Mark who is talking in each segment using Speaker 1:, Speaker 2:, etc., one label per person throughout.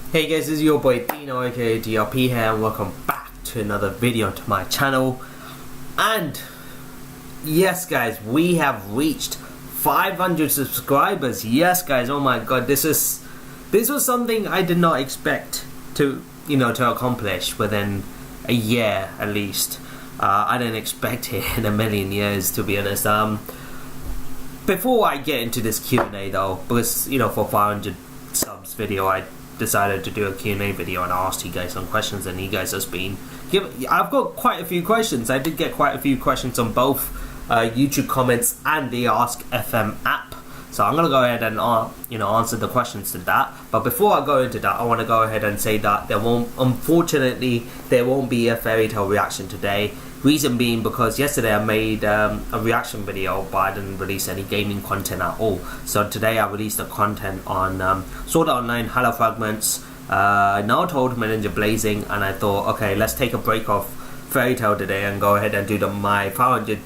Speaker 1: Hey guys, this is your boy Dino aka DRP here, and welcome back to another video to my channel. And yes guys, we have reached 500 subscribers. Yes guys, oh my god, this was something I did not expect to accomplish within a year at least. I didn't expect it in a million years, to be honest. Before I get into this Q&A though, because for 500 subs video I decided to do a Q&A video and I asked you guys some questions, and you guys have been I've got quite a few questions. I did get quite a few questions on both YouTube comments and the Ask FM app, so I'm gonna go ahead and answer the questions to that. But before I go into that, I want to go ahead and say that unfortunately there won't be a Fairy Tail reaction today. Reason being because yesterday I made a reaction video, but I didn't release any gaming content at all. So today I released the content on Sword Art Online, Halo Fragments, Naruto Ultimate Ninja Blazing, and I thought, okay, let's take a break off Fairy Tail today and go ahead and do my 500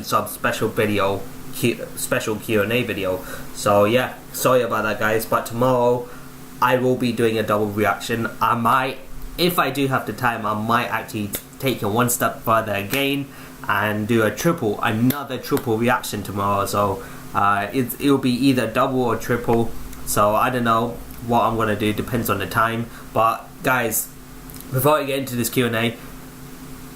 Speaker 1: sub special video, special Q&A video. So yeah, sorry about that guys, but tomorrow I will be doing a double reaction. I might, if I do have the time, I might actually take it one step further again and do another triple reaction tomorrow. So it'll be either double or triple, so I don't know what I'm gonna do, depends on the time. But guys, before I get into this Q&A,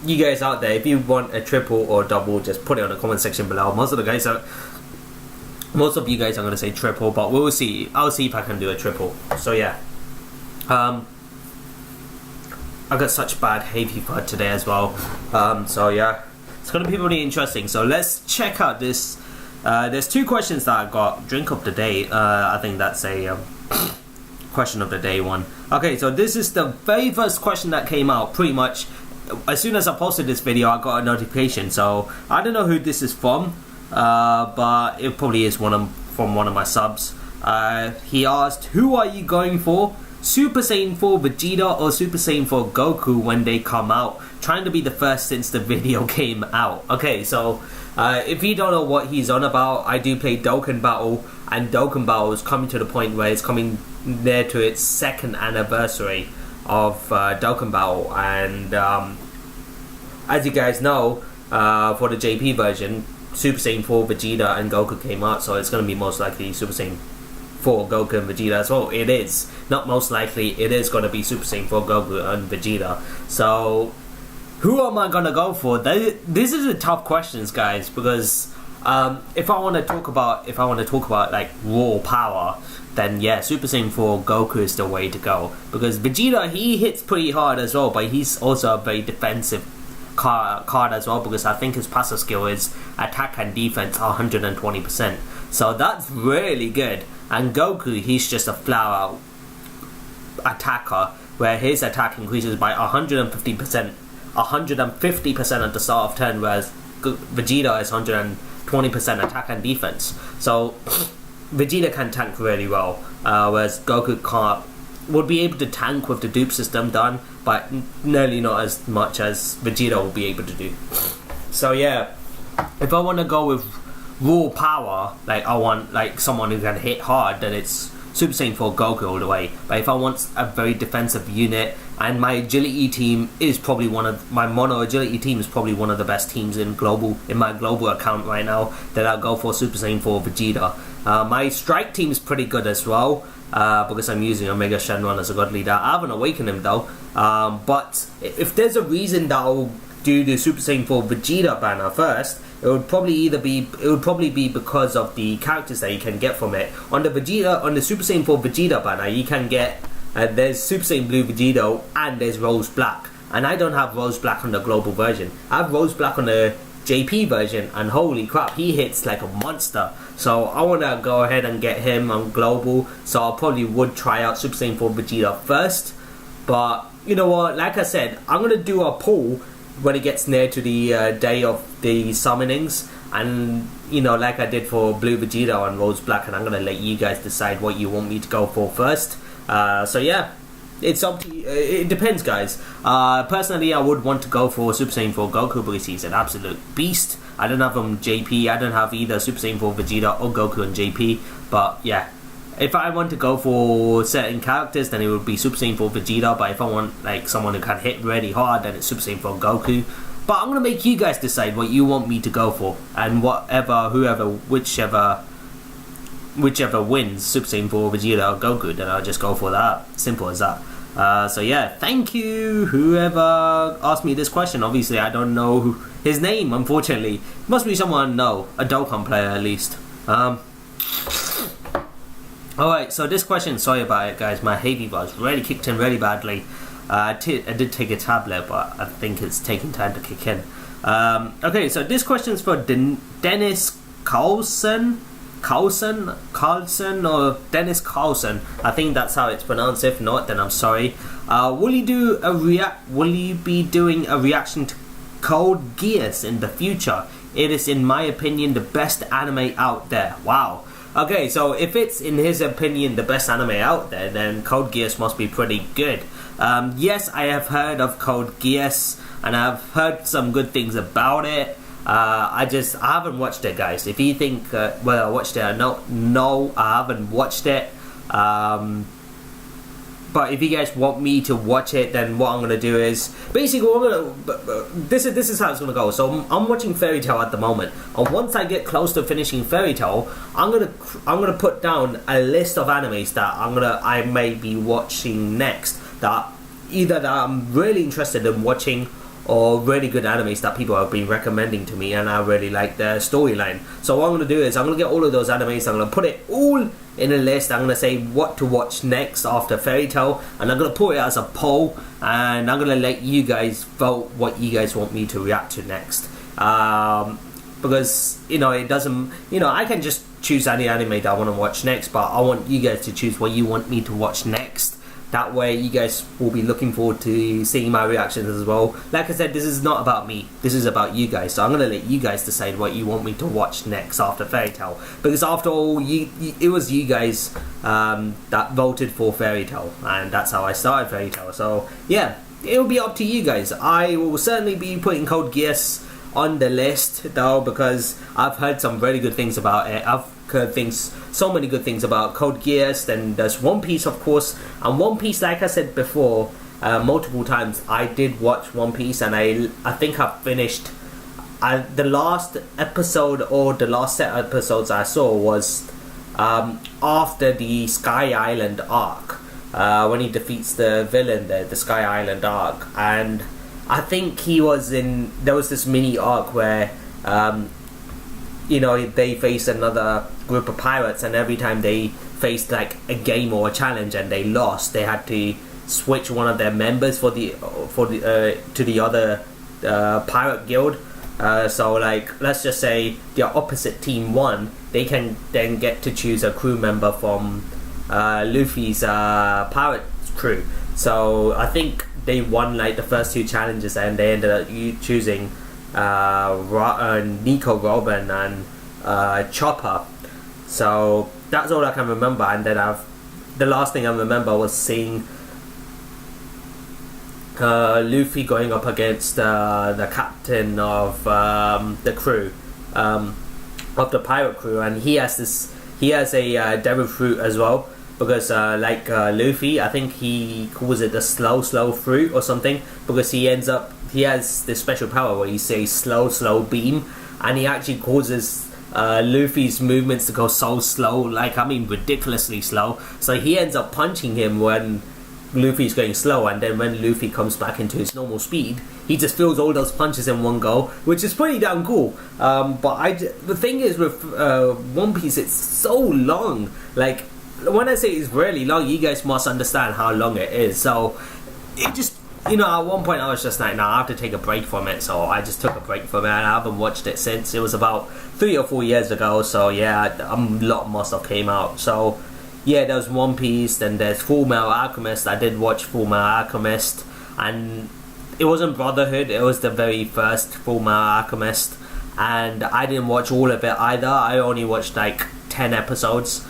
Speaker 1: you guys out there, if you want a triple or double, just put it on the comment section below. Most of you guys are gonna say triple, but we'll see. I'll see if I can do a triple. So yeah, I got such bad hay fever today as well, so yeah, it's gonna be really interesting. So let's check out this. There's two questions that I got. Drink of the day, I think that's a question of the day one. Okay, so this is the very first question that came out. Pretty much as soon as I posted this video, I got a notification. So I don't know who this is from, but it probably is from one of my subs. He asked, who are you going for, Super Saiyan 4 Vegeta or Super Saiyan 4 Goku when they come out? Trying to be the first since the video came out. Okay, so if you don't know what he's on about, I do play Dokkan Battle, and Dokkan Battle is coming to the point where it's coming near to its 2nd anniversary of Dokkan Battle, and as you guys know, for the JP version, Super Saiyan 4 Vegeta and Goku came out, so it's going to be most likely Super Saiyan 4 Goku and Vegeta as well. It is not most likely, it is going to be Super Saiyan 4 Goku and Vegeta. So who am I going to go for? This is a tough questions guys, because if I want to talk about like raw power, then yeah, Super Saiyan 4 Goku is the way to go, because Vegeta, he hits pretty hard as well, but he's also a very defensive card as well, because I think his passive skill is attack and defense 120%, so that's really good. And Goku, he's just a flat-out attacker, where his attack increases by 150% at the start of turn, whereas Vegeta is 120% attack and defense. So Vegeta can tank really well, whereas Goku would be able to tank with the dupe system done, but nearly not as much as Vegeta will be able to do. So yeah, if I want to go with raw power, like I want like someone who can hit hard, then it's Super Saiyan 4 Goku all the way. But if I want a very defensive unit, and my agility team is probably my mono agility team is probably one of the best teams in my global account right now, then I'll go for Super Saiyan 4 Vegeta. My strike team is pretty good as well, because I'm using Omega Shenron as a god leader. I haven't awakened him though, but if there's a reason that I'll do the Super Saiyan 4 Vegeta banner first, it would probably be because of the characters that you can get from it. On the Super Saiyan 4 Vegeta banner, you can get there's Super Saiyan Blue Vegeta and there's Rose Black, and I don't have Rose Black on the global version. I have Rose Black on the JP version, and holy crap, he hits like a monster. So I want to go ahead and get him on global, so I probably would try out Super Saiyan 4 Vegeta first. But you know what, like I said, I'm going to do a poll when it gets near to the day of the summonings, and like I did for Blue Vegeta and Rose Black, and I'm gonna let you guys decide what you want me to go for first. So yeah, it's up to you. It depends guys. Personally, I would want to go for Super Saiyan 4 Goku because he's an absolute beast. I don't have him JP, I don't have either Super Saiyan 4 Vegeta or Goku and JP, but yeah, if I want to go for certain characters, then it would be Super Saiyan 4 Vegeta. But if I want like someone who can hit really hard, then it's Super Saiyan 4 Goku. But I'm gonna make you guys decide what you want me to go for, and whichever wins Super Saiyan 4 Vegeta or Goku, then I'll just go for that. Simple as that. So yeah, thank you whoever asked me this question. Obviously I don't know his name, unfortunately. Must be someone I know, a Dokkan player at least. Alright, so this question, sorry about it guys, my hay fever was really kicked in really badly. I did take a tablet, but I think it's taking time to kick in. Okay, so this question is for Dennis Carlson or Dennis Carlson. I think that's how it's pronounced. If not, then I'm sorry. Will you be doing a reaction to Code Geass in the future? It is, in my opinion, the best anime out there. Wow. Okay, so if it's in his opinion the best anime out there, then Code Geass must be pretty good. Yes, I have heard of Code Geass, and I've heard some good things about it. I haven't watched it, guys. If you think well, I watched it, no, I haven't watched it. But if you guys want me to watch it, then what I'm gonna do is basically this is how it's gonna go. So I'm watching Fairy Tail at the moment, and once I get close to finishing Fairy Tail, I'm gonna put down a list of animes that I may be watching next. That I'm really interested in watching, or really good animes that people have been recommending to me, and I really like their storyline. So what I'm going to do is I'm going to get all of those animes, I'm going to put it all in a list, I'm going to say what to watch next after Fairy Tail, and I'm going to put it as a poll, and I'm going to let you guys vote what you guys want me to react to next. Because, it doesn't, I can just choose any anime that I want to watch next, but I want you guys to choose what you want me to watch next. That way you guys will be looking forward to seeing my reactions as well. Like I said, this is not about me, this is about you guys. So I'm going to let you guys decide what you want me to watch next after Fairy Tail. Because after all, it was you guys that voted for Fairy Tail. And that's how I started Fairy Tail. So yeah, it'll be up to you guys. I will certainly be putting Code Geass on the list though, because I've heard some very good things about it. I've heard so many good things about Code Geass. Then there's One Piece, of course, and One Piece, like I said before multiple times, I did watch One Piece, and I think I've finished the last episode, or the last set of episodes I saw was after the Sky Island arc, when he defeats the villain there, the Sky Island arc. And I think there was this mini arc where they faced another group of pirates, and every time they faced like a game or a challenge and they lost, they had to switch one of their members to the other pirate guild. So like, let's just say the opposite team won, they can then get to choose a crew member from Luffy's pirate crew. So I think they won like the first two challenges, and they ended up choosing Nico Robin and Chopper. So that's all I can remember. And then the last thing I remember was seeing Luffy going up against the captain of the crew, of the pirate crew, and he has a devil fruit as well, because like Luffy, I think he calls it the slow fruit or something, because he has this special power where he says slow beam, and he actually causes Luffy's movements to go so slow, like ridiculously slow. So he ends up punching him when Luffy's going slow, and then when Luffy comes back into his normal speed, he just feels all those punches in one go, which is pretty damn cool. But the thing is with One Piece, it's so long. Like, when I say it's really long, you guys must understand how long it is. So it just, at one point I was just like, nah, I have to take a break from it. So I just took a break from it, and I haven't watched it since. It was about 3 or 4 years ago. So yeah, a lot must have came out. So yeah, there's One Piece, then there's Full Metal Alchemist. I did watch Full Metal Alchemist, and it wasn't Brotherhood, it was the very first Full Metal Alchemist, and I didn't watch all of it either. I only watched like 10 episodes.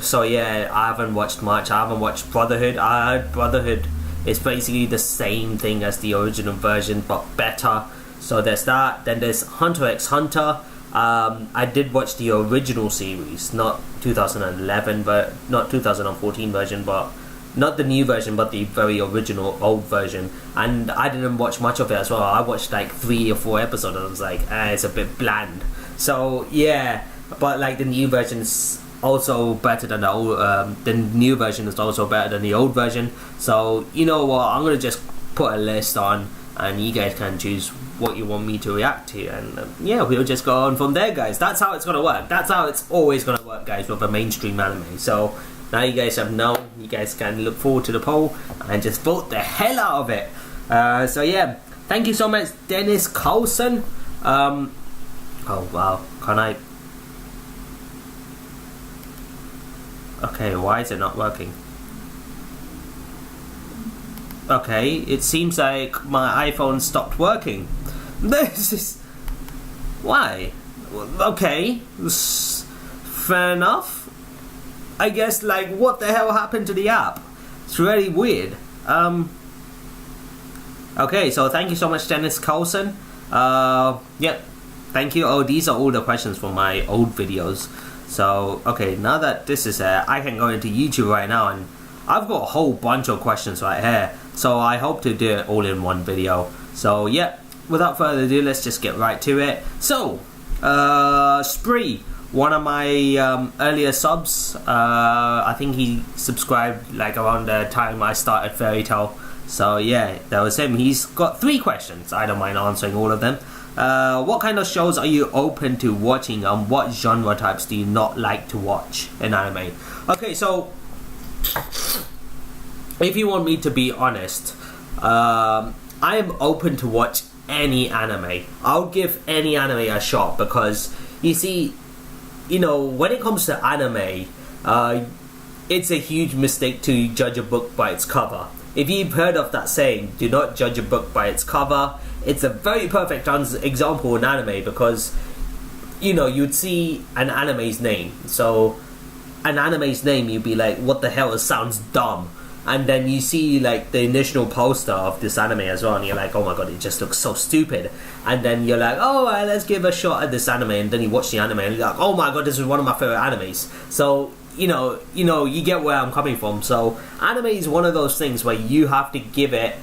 Speaker 1: So yeah, I haven't watched much. I haven't watched Brotherhood. I heard Brotherhood is basically the same thing as the original version, but better. So there's that. Then there's Hunter x Hunter. I did watch the original series, not 2011, but not 2014 version, but not the new version, but the very original old version. And I didn't watch much of it as well. I watched like 3 or 4 episodes, and I was like, it's a bit bland. So yeah, but like the new version is also better than the old. The new version is also better than the old version. So you know what? I'm gonna just put a list on, and you guys can choose what you want me to react to, and yeah, we'll just go on from there, guys. That's how it's gonna work. That's how it's always gonna work, guys, with a mainstream anime. So now you guys have known. You guys can look forward to the poll and just vote the hell out of it. So yeah, thank you so much, Dennis Carlson. Oh wow, can I? Okay, why is it not working? Okay, it seems like my iPhone stopped working. This is... Why? Okay, fair enough. I guess, like, what the hell happened to the app? It's really weird. Okay, so thank you so much, Dennis Carlson. Yep, thank you. Oh, these are all the questions from my old videos. So, okay, now that this is I can go into YouTube right now, and I've got a whole bunch of questions right here. So I hope to do it all in one video. So yeah, without further ado, let's just get right to it. So, Spree, one of my earlier subs, I think he subscribed like around the time I started Fairy Tail. So yeah, that was him. He's got 3 questions. I don't mind answering all of them. What kind of shows are you open to watching, and what genre types do you not like to watch in anime? Okay, so if you want me to be honest, I am open to watch any anime. I'll give any anime a shot, because you see, you know, when it comes to anime, it's a huge mistake to judge a book by its cover. If you've heard of that saying, do not judge a book by its cover, it's a very perfect example in anime, because, you know, you'd see an anime's name. So, an anime's name, you'd be like, what the hell, it sounds dumb. And then you see like the initial poster of this anime as well, and you're like, oh my god, it just looks so stupid. And then you're like, oh, let's give a shot at this anime. And then you watch the anime and you're like, oh my god, this is one of my favorite animes. So you know, you get where I'm coming from. So anime is one of those things where you have to give it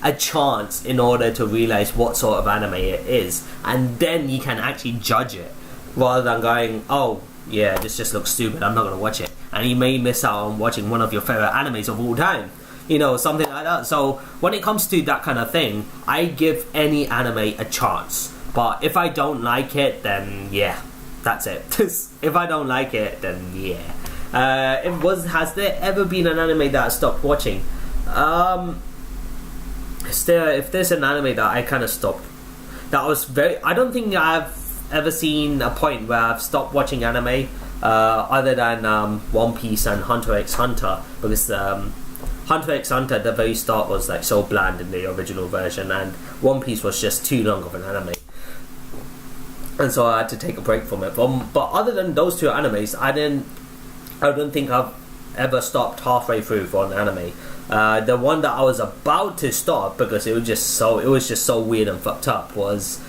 Speaker 1: a chance in order to realize what sort of anime it is, and then you can actually judge it, rather than going, oh yeah, this just looks stupid, I'm not gonna watch it. And you may miss out on watching one of your favorite animes of all time, you know, something like that. So when it comes to that kind of thing, I give any anime a chance. But if I don't like it, then yeah, that's it. If I don't like it, then yeah. Has there ever been an anime that I stopped watching? If there's an anime that I kind of stopped, I don't think I've ever seen a point where I've stopped watching anime, other than One Piece and Hunter x Hunter, because Hunter x Hunter at the very start was like so bland in the original version, and One Piece was just too long of an anime, and so I had to take a break from it. But other than those 2 animes, I don't think I've ever stopped halfway through for an anime. The one that I was about to stop because it was just so weird and fucked up was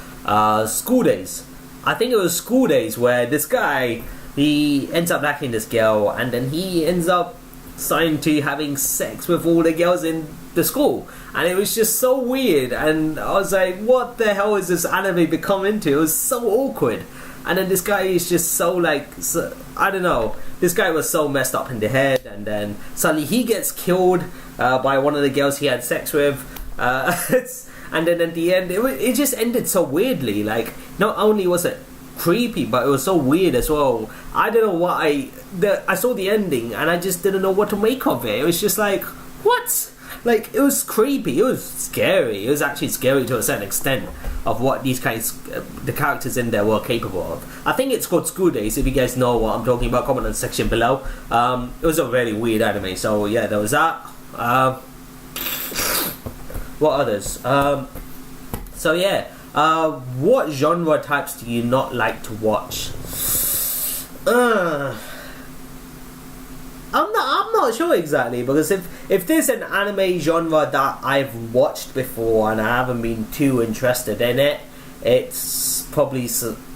Speaker 1: School Days. I think it was School Days, where this guy, he ends up liking this girl, and then he ends up starting to having sex with all the girls in the school, and it was just so weird. And I was like, what the hell is this anime become into? It was so awkward. And then this guy is just so I don't know, this guy was so messed up in the head, and then suddenly he gets killed by one of the girls he had sex with, and then at the end it just ended so weirdly. Like, not only was it creepy, but it was so weird as well. I don't know why. I saw the ending and I just didn't know what to make of it. It was just like, what? Like, it was creepy, it was scary. It was actually scary to a certain extent of what these guys, the characters in there were capable of. I think it's called School Days. If you guys know what I'm talking about, comment on the section below. It was a really weird anime. So yeah, there was that. What others? So yeah, what genre types do you not like to watch? I'm not sure exactly, because if there's an anime genre that I've watched before and I haven't been too interested in it, it's probably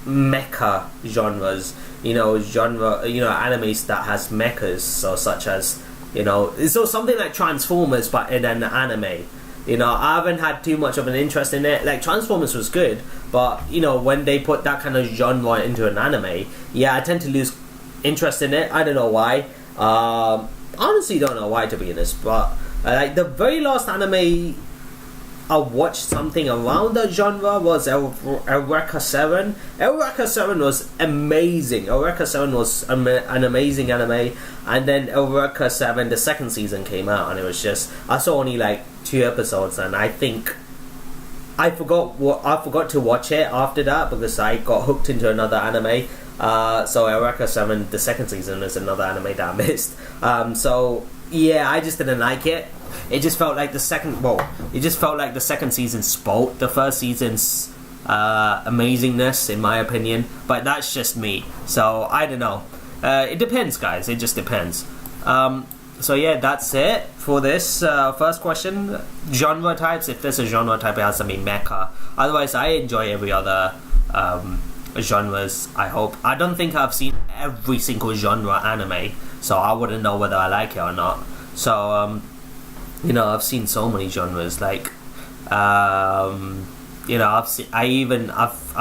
Speaker 1: mecha genres, animes that has mechas, so such as, so something like Transformers but in an anime. I haven't had too much of an interest in it. Like, Transformers was good, but when they put that kind of genre into an anime, I tend to lose interest in it. I don't know why. Honestly don't know why, to be honest, but like the very last anime I watched something around that genre was Eureka 7. Eureka 7 was amazing. Eureka 7 was an amazing anime, and then Eureka 7, the second season came out, and it was just, I saw only like 2 episodes, and I think I forgot to watch it after that because I got hooked into another anime. So Eureka 7, the second season, is another anime that I missed. I just didn't like it. It just felt like the second season spoiled the first season's amazingness, in my opinion. But that's just me. So I don't know. It depends, guys. It just depends. That's it for this first question. Genre types. If there's a genre type, it has to be mecha. Otherwise, I enjoy every other genres. I don't think I've seen every single genre anime, so I wouldn't know whether I like it or not. So I've seen so many genres. Like I've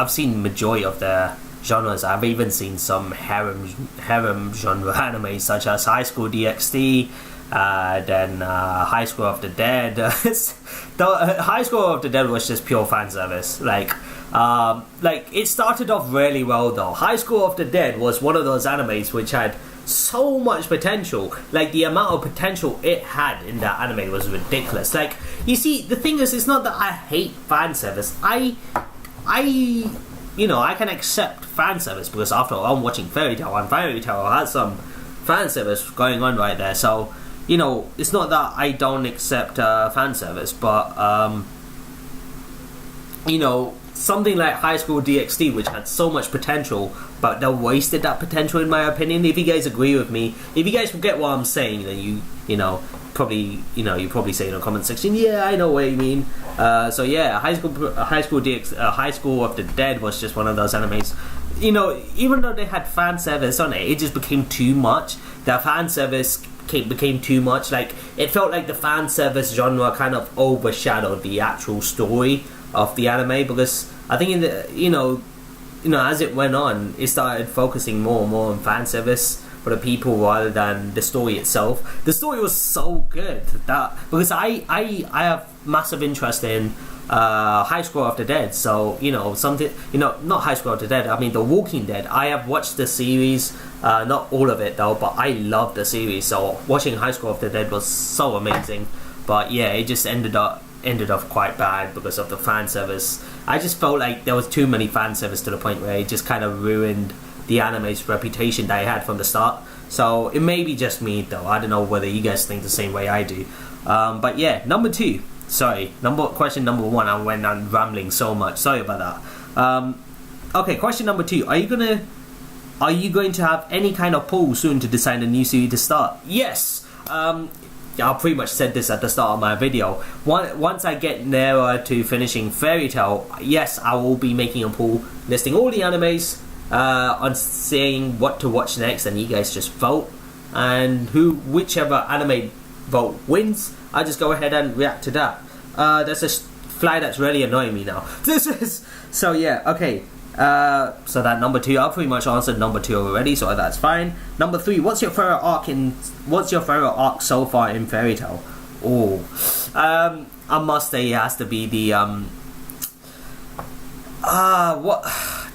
Speaker 1: seen majority of the genres. I've even seen some harem genre animes such as High School DxD, then High School of the Dead. High School of the Dead was just pure fan service. Like it started off really well though. High School of the Dead was one of those animes which had so much potential. Like, the amount of potential it had in that anime was ridiculous. Like, you see, the thing is, it's not that I hate fan service. I can accept fan service because after all, I'm watching Fairy Tail, and Fairy Tail has some fan service going on right there. So, it's not that I don't accept fan service, but something like High School DxD, which had so much potential, but they wasted that potential, in my opinion. If you guys agree with me, if you guys get what I'm saying, then you probably say in the comment section, yeah, I know what you mean. High School of the Dead was just one of those animes. Even though they had fan service on it, it just became too much. The fan service became too much. Like, it felt like the fan service genre kind of overshadowed the actual story of the anime, because I think as it went on, it started focusing more and more on fan service for the people rather than the story itself. The story was so good that, because I have massive interest in High School of the Dead, so not High School of the Dead, I mean The Walking Dead. I have watched the series, not all of it though, but I love the series, so watching High School of the Dead was so amazing. But yeah, it just ended up quite bad because of the fan service. I just felt like there was too many fan service to the point where it just kind of ruined the anime's reputation that it had from the start. So it may be just me though. I don't know whether you guys think the same way I do. But yeah, question number 1. I went on rambling so much. Sorry about that. Okay, question number 2. Are you going to have any kind of poll soon to decide a new series to start? Yes. I pretty much said this at the start of my video. Once I get nearer to finishing Fairy Tail, yes, I will be making a poll listing all the animes, on saying what to watch next, and you guys just vote, and whichever anime vote wins, I just go ahead and react to that. There's a fly that's really annoying me now. So yeah, okay. So that number 2, I pretty much answered number 2 already, so that's fine. Number 3, what's your favorite arc so far in Fairy Tail? I must say it has to be the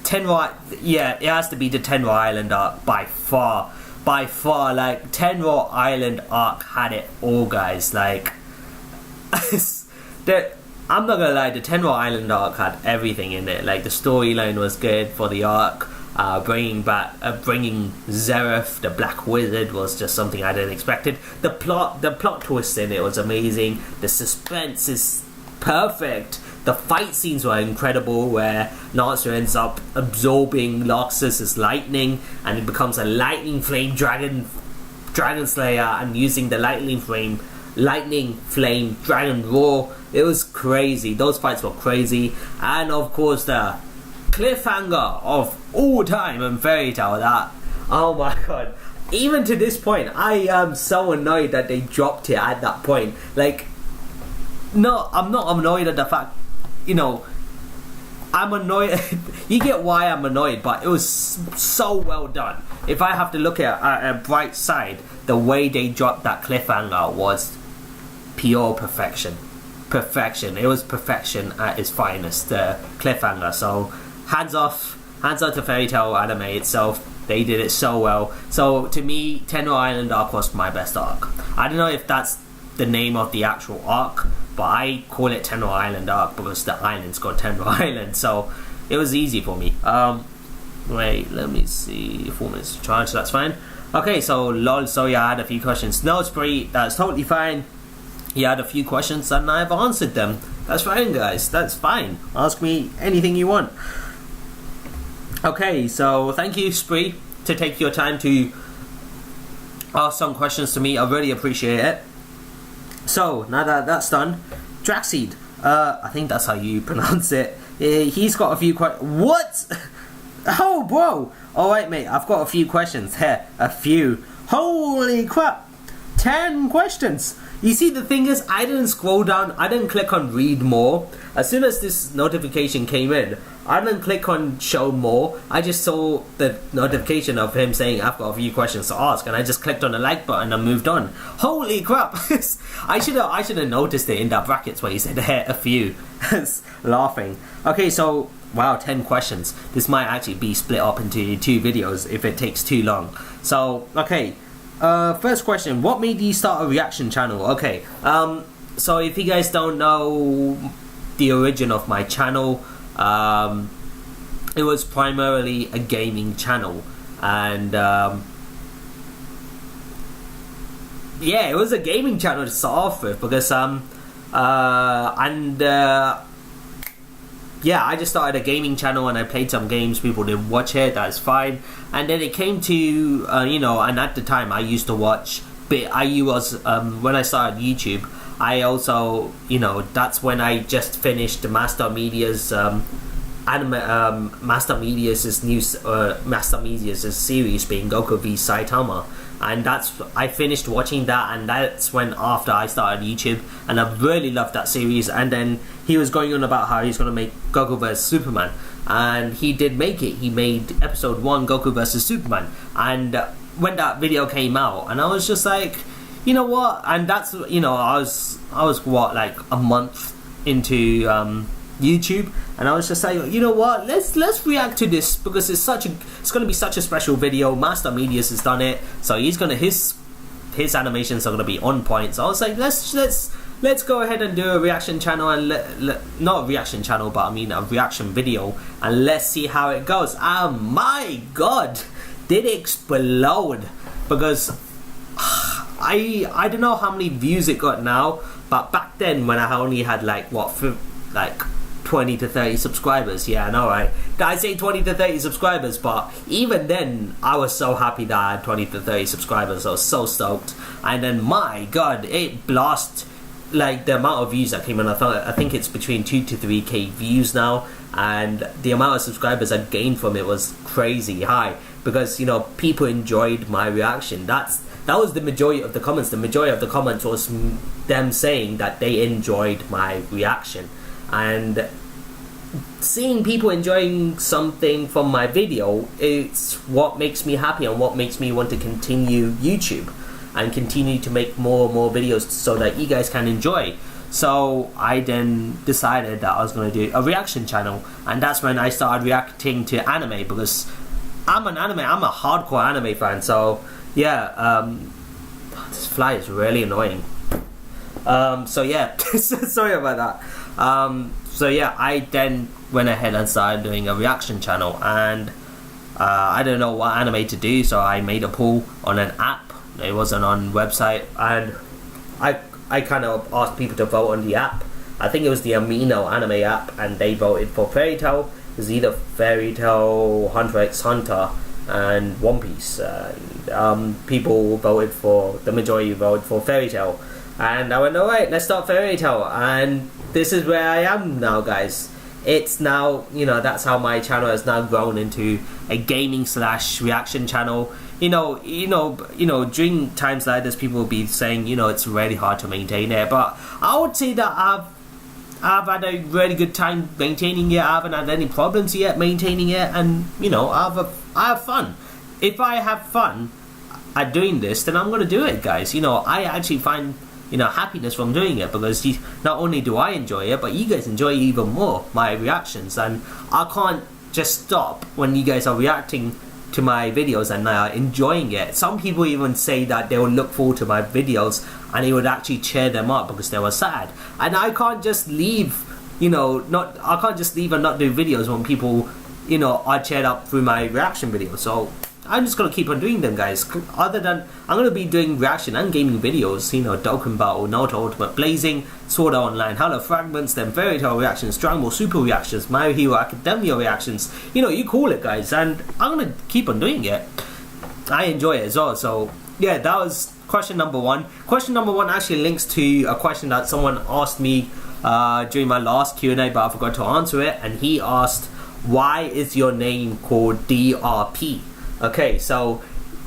Speaker 1: Tenro. Yeah, it has to be the Tenro Island arc by far. Like, Tenro Island arc had it all, guys. Like, I'm not gonna lie, the Tenro Island arc had everything in it. Like, the storyline was good for the arc. Bringing Zeref, the Black Wizard, was just something I didn't expect. The plot twist in it was amazing. The suspense is perfect. The fight scenes were incredible, where Natsu ends up absorbing Loxus's lightning, and it becomes a lightning flame dragon slayer, and using the lightning flame dragon roar. It was crazy. Those fights were crazy. And of course the cliffhanger of all time in Fairy Tail. That, oh my god. Even to this point, I am so annoyed that they dropped it at that point. Like, no, I'm not annoyed at the fact, you know, I'm annoyed. You get why I'm annoyed, but it was so well done. If I have to look at a bright side, the way they dropped that cliffhanger was pure perfection. Perfection. It was perfection at its finest. The cliffhanger. So hands off to Fairy Tail anime itself. They did it so well. So to me, Tenno Island arc was my best arc. I don't know if that's the name of the actual arc, but I call it Tenno Island arc because the island's called Tenno Island. So it was easy for me. Wait, let me see. 4 minutes to charge, so that's fine. Okay, so lol. So yeah, I had a few questions. No, it's pretty. That's totally fine. You had a few questions and I've answered them. That's fine, guys. That's fine. Ask me anything you want. Okay, so thank you, Spree, to take your time to ask some questions to me. I really appreciate it. So, now that that's done, Draxseed, I think that's how you pronounce it. He's got a few questions. What? Oh, bro. Alright, mate, I've got a few questions here. A few. Holy crap. 10 questions. You see, the thing is, I didn't scroll down. I didn't click on read more. As soon as this notification came in, I didn't click on show more. I just saw the notification of him saying I've got a few questions to ask, and I just clicked on the like button and moved on. Holy crap. I should have noticed it in that brackets where he said a few. Laughing. Okay, so wow, 10 questions. This might actually be split up into 2 videos if it takes too long. So okay, first question, what made you start a reaction channel? Okay, so if you guys don't know the origin of my channel, it was primarily a gaming channel, and yeah, it was a gaming channel to start off with because yeah, I just started a gaming channel and I played some games. People didn't watch it, that's fine. And then it came to you know, and at the time I used to watch, but I was when I started YouTube, I also, you know, that's when I just finished Master Media's Master Media's new Master Media's series being Goku v Saitama, and I finished watching that, and that's when after I started YouTube, and I really loved that series. And then he was going on about how he's going to make Goku vs Superman, and he did make it. He made episode 1 Goku vs Superman, and when that video came out, and I was just like, you know what? And that's, you know, I was what, like a month into YouTube, and I was just like, you know what? Let's react to this because it's going to be such a special video. Master Medias has done it, so his animations are going to be on point. So I was like, let's go ahead and do a reaction channel, and not a reaction channel, but I mean a reaction video, and let's see how it goes. Oh my god, did it explode? Because I don't know how many views it got now, but back then when I only had like 20 to 30 subscribers, yeah, I know, right? I say 20 to 30 subscribers, but even then I was so happy that I had 20 to 30 subscribers. I was so stoked. And then my god, it blasted, like the amount of views that came in. I think it's between 2 to 3k views now, and the amount of subscribers I gained from it was crazy high because, you know, people enjoyed my reaction. That was the majority of the comments. The majority of the comments was them saying that they enjoyed my reaction, and seeing people enjoying something from my video, it's what makes me happy and what makes me want to continue YouTube and continue to make more and more videos so that you guys can enjoy. So I then decided that I was going to do a reaction channel, and that's when I started reacting to anime because I'm a hardcore anime fan. So yeah, this fly is really annoying. So yeah, sorry about that. So yeah, I then went ahead and started doing a reaction channel, and I didn't know what anime to do, so I made a poll on an app. It wasn't on website, and I kind of asked people to vote on the app. I think it was the Amino anime app, and they voted for Fairy Tail. It was either Fairy Tail, Hunter x Hunter, and One Piece. People voted for, the majority voted for Fairy Tail, and I went, alright, let's start Fairy Tail, and this is where I am now, guys. it's now, that's how my channel has now grown into a gaming / reaction channel. During times like this, people will be saying, it's really hard to maintain it, but I would say that I've had a really good time maintaining it. I haven't had any problems yet maintaining it, and I have fun. If I have fun at doing this, then I'm gonna do it, guys. I actually find happiness from doing it, because not only do I enjoy it, but you guys enjoy even more my reactions, and I can't just stop when you guys are reacting to my videos and enjoying it. Some people even say that they will look forward to my videos and it would actually cheer them up because they were sad, and I can't just leave I can't just leave and not do videos when people are cheered up through my reaction videos. So I'm just gonna keep on doing them, guys. Other than I'm gonna be doing reaction and gaming videos, Dokkan Battle, Naruto Ultimate Blazing, Sword Art Online, Halo Fragments, then Fairy Tail reactions, Dragon Ball Super reactions, My Hero Academia reactions. You call it, guys, and I'm gonna keep on doing it. I enjoy it as well. So yeah, that was question number 1. Question number 1 actually links to a question that someone asked me during my last Q&A, but I forgot to answer it. And he asked, why is your name called DRP? Okay, so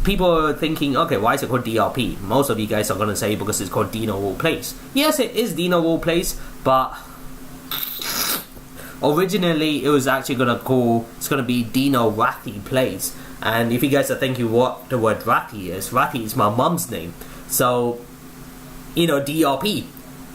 Speaker 1: people are thinking, okay, why is it called DRP? Most of you guys are going to say because it's called Dino Will Plays. Yes, it is Dino Will Plays, but originally it was actually going to be Dino Rathy Plays. And if you guys are thinking what the word Rathy is my mum's name. So, DRP,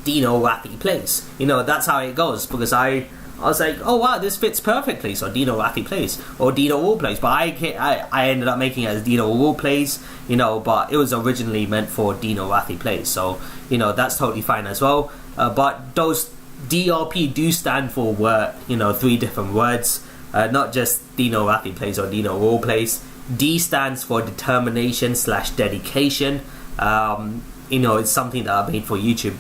Speaker 1: Dino Rathy Plays. That's how it goes, because I was like, oh wow, this fits perfectly, so Dino Rathy Plays, or Dino Will Plays, but I ended up making it as Dino Will Plays, but it was originally meant for Dino Rathy Plays, so, that's totally fine as well. But those DRP do stand for 3 different words, not just Dino Rathy Plays or Dino Will Plays. D stands for determination / dedication. It's something that I made for YouTube.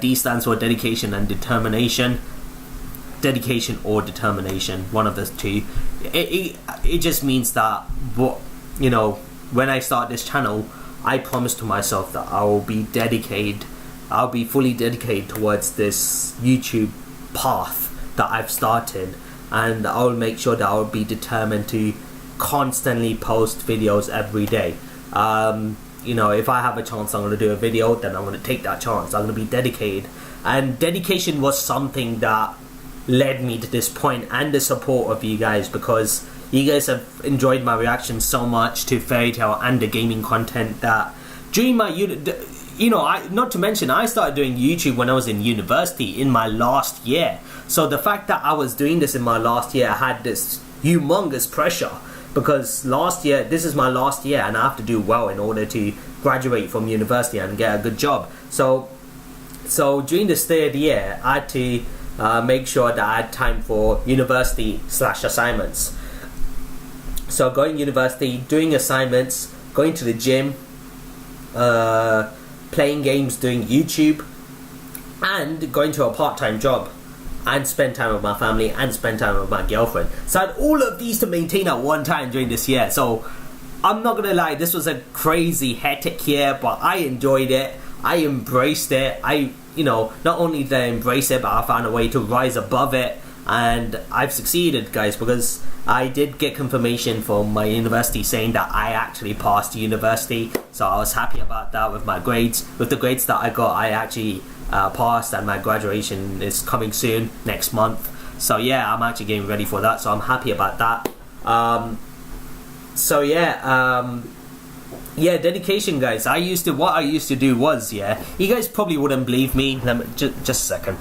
Speaker 1: D stands for dedication and determination. Dedication or determination, one of the two. It just means that when I start this channel, I promise to myself that I'll be fully dedicated towards this YouTube path that I've started, and I'll make sure that I'll be determined to constantly post videos every day. If I have a chance I'm going to do a video, then I'm going to take that chance. I'm going to be dedicated, and dedication was something that led me to this point, and the support of you guys, because you guys have enjoyed my reactions so much to Fairy Tail and the gaming content that during my not to mention I started doing YouTube when I was in university in my last year. So the fact that I was doing this in my last year, I had this humongous pressure, because this is my last year and I have to do well in order to graduate from university and get a good job. So during this 3rd year, I had to make sure that I had time for university / assignments. So going to university, doing assignments, going to the gym, playing games, doing YouTube, and going to a part-time job, and spend time with my family, and spend time with my girlfriend. So I had all of these to maintain at one time during this year. So I'm not gonna lie, this was a crazy hectic year, but I enjoyed it. I embraced it. Not only did I embrace it, but I found a way to rise above it, and I've succeeded, guys, because I did get confirmation from my university saying that I actually passed university. So I was happy about that with my grades. With the grades that I got, I actually passed, and my graduation is coming soon, next month. So yeah, I'm actually getting ready for that, so I'm happy about that. Yeah, dedication, guys. What I used to do was, you guys probably wouldn't believe me. Just a second.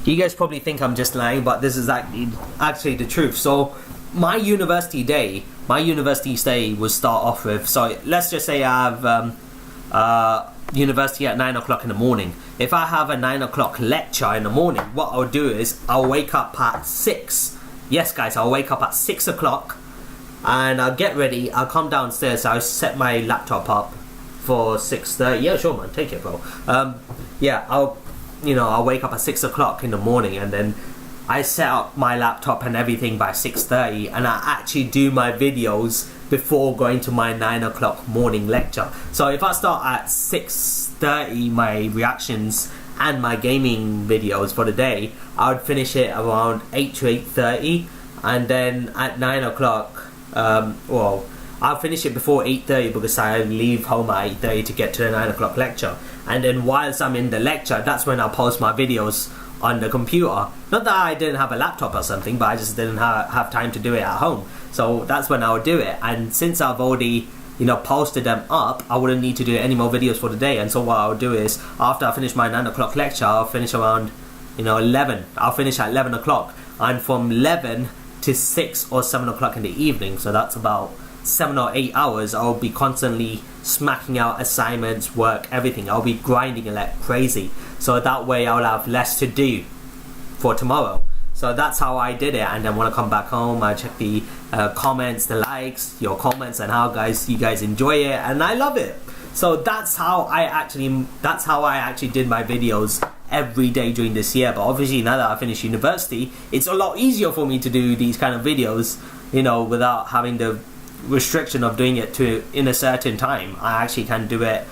Speaker 1: You guys probably think I'm just lying, but this is actually the truth. So my university stay will start off with, so let's just say I have university at 9 o'clock in the morning. If I have a 9 o'clock lecture in the morning, what I'll do is I'll wake up at 6. Yes, guys, I'll wake up at 6 o'clock. And I'll get ready, I'll come downstairs, I'll set my laptop up for 6:30. Yeah, sure, man, take it, bro. I'll wake up at 6 o'clock in the morning, and then I set up my laptop and everything by 6:30, and I actually do my videos before going to my 9 o'clock morning lecture. So if I start at 6:30 my reactions, and my gaming videos for the day, I would finish it around 8 to 8:30, and then at 9 o'clock, I'll finish it before 8:30 because I leave home at 8:30 to get to the 9 o'clock lecture. And then whilst I'm in the lecture, that's when I'll post my videos on the computer. Not that I didn't have a laptop or something, but I just didn't have time to do it at home. So that's when I would do it. And since I've already posted them up, I wouldn't need to do any more videos for the day. And so what I would do is, after I finish my 9 o'clock lecture, I'll finish around 11. I'll finish at 11 o'clock. And from 11 to 6 or 7 o'clock in the evening, so that's about 7 or 8 hours, I'll be constantly smacking out assignments, work, everything. I'll be grinding it like crazy, so that way I'll have less to do for tomorrow. So that's how I did it. And then when I come back home, I check the comments, the likes, your comments, and how you guys enjoy it, and I love it. So that's how I actually did my videos every day during this year. But obviously now that I finished university, it's a lot easier for me to do these kind of videos, without having the restriction of doing it in a certain time. I actually can do it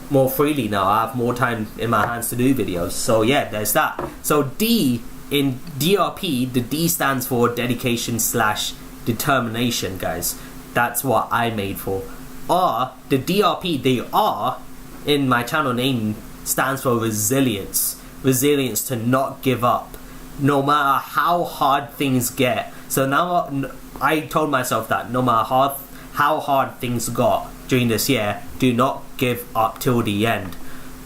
Speaker 1: more freely now. I have more time in my hands to do videos. So yeah, there's that. So D in DRP, the D stands for dedication / determination, guys. That's what I made for. R, the DRP, the R in my channel name stands for resilience. Resilience, to not give up no matter how hard things get. So now I told myself that no matter how hard things got during this year, do not give up till the end.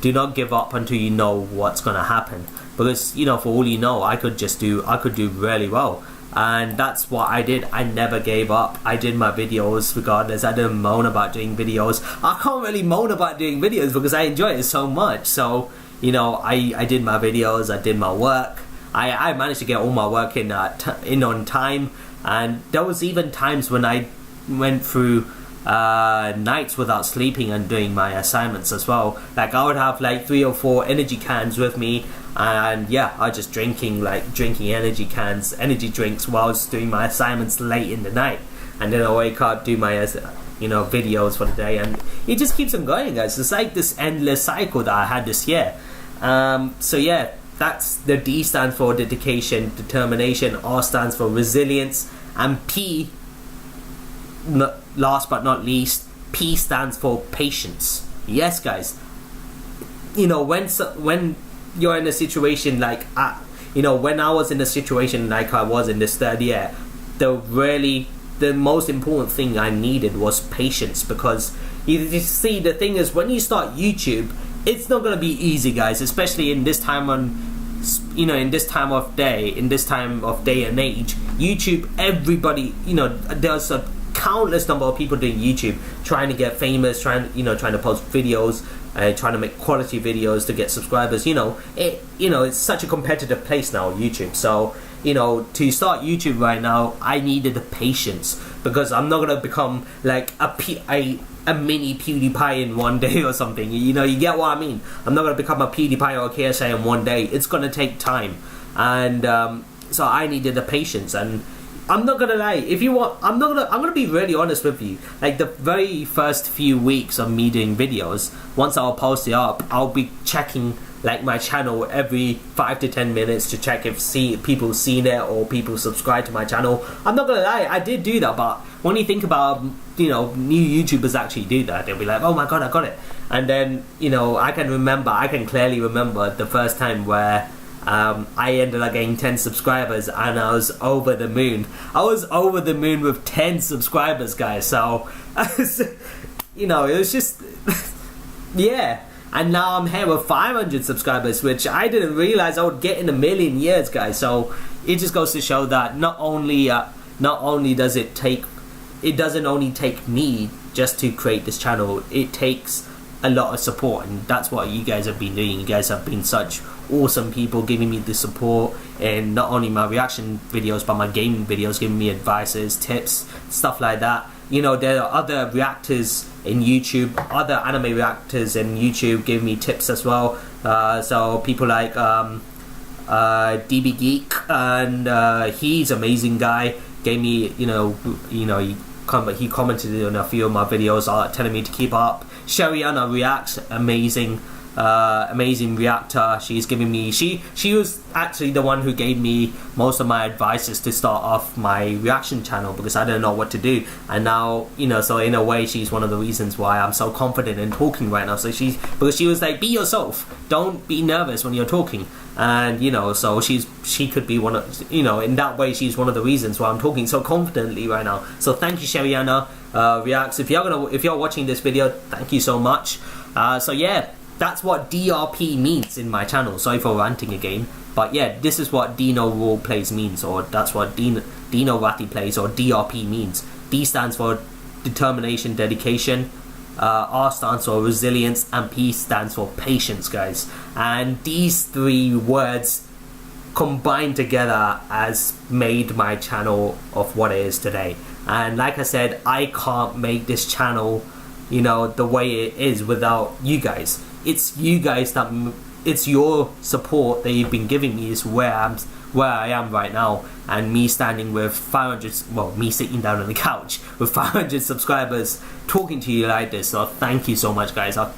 Speaker 1: Do not give up until you know what's gonna happen. Because for all you know, I could do really well. And that's what I did. I never gave up. I did my videos regardless. I didn't moan about doing videos. I can't really moan about doing videos because I enjoy it so much. So I did my videos. I did my work. I managed to get all my work in on time. And there was even times when I went through nights without sleeping and doing my assignments as well. Like I would have like 3 or 4 energy cans with me, and yeah, I was just drinking energy drinks while I was doing my assignments late in the night. And then I wake up, do my videos for the day, and it just keeps on going, guys. It's like this endless cycle that I had this year. So yeah, that's the D stands for dedication, determination. R stands for resilience, and P, last but not least, P stands for patience. Yes, guys. When you're in a situation like when I was in a situation like I was in this third year, the most important thing I needed was patience. Because you see, the thing is, when you start YouTube, it's not gonna be easy, guys. Especially in this time in this time of day and age, YouTube, everybody, there's a countless number of people doing YouTube, trying to get famous, trying to post videos, trying to make quality videos to get subscribers. It's such a competitive place now, YouTube. So to start YouTube right now, I needed the patience, because I'm not gonna become like a mini PewDiePie in one day or something. You get what I mean? I'm not gonna become a PewDiePie or a KSI in one day. It's gonna take time, and so I needed the patience. And I'm not gonna lie, I'm gonna be really honest with you. Like the very first few weeks of me doing videos, once I'll post it up, I'll be checking like my channel every 5 to 10 minutes to check if people seen it or people subscribe to my channel. I'm not gonna lie, I did do that. But when you think about new YouTubers actually do that, they'll be like, oh my god, I got it. And then I can clearly remember the first time where I ended up getting 10 subscribers, and I was over the moon. I was over the moon with 10 subscribers, guys. So it was just yeah. And now I'm here with 500 subscribers, which I didn't realize I would get in a million years, guys. So it just goes to show that not only does it doesn't only take me just to create this channel, it takes a lot of support. And that's what you guys have been doing. You guys have been such awesome people, giving me the support in not only my reaction videos but my gaming videos, giving me advices, tips, stuff like that. There are other reactors in YouTube, other anime reactors in YouTube giving me tips as well. So people like DB Geek, and he's an amazing guy, gave me he commented on a few of my videos telling me to keep up. Sheriana Reacts, amazing. amazing reactor. She's giving me she was actually the one who gave me most of my advices to start off my reaction channel, because I didn't know what to do. And now, you know, so in a way she's one of the reasons why I'm so confident in talking right now. So because she was like, be yourself, don't be nervous when you're talking. And you know, so she could be one of, you know, in that way she's one of the reasons why I'm talking so confidently right now. So thank you, Sheriana Reacts. If you're watching this video, thank you so much. So yeah, that's what DRP means in my channel. Sorry for ranting again, but yeah, this is what Dino Role Plays means, or that's what Dino Ratty Plays, or DRP means. D stands for determination, dedication. R stands for resilience, and P stands for patience, guys. And these three words combined together has made my channel of what it is today. And like I said, I can't make this channel, you know, the way it is without you guys. It's you guys that, it's your support that you've been giving me is where I am right now. And me standing with 500, well, me sitting down on the couch with 500 subscribers talking to you like this. So thank you so much, guys. I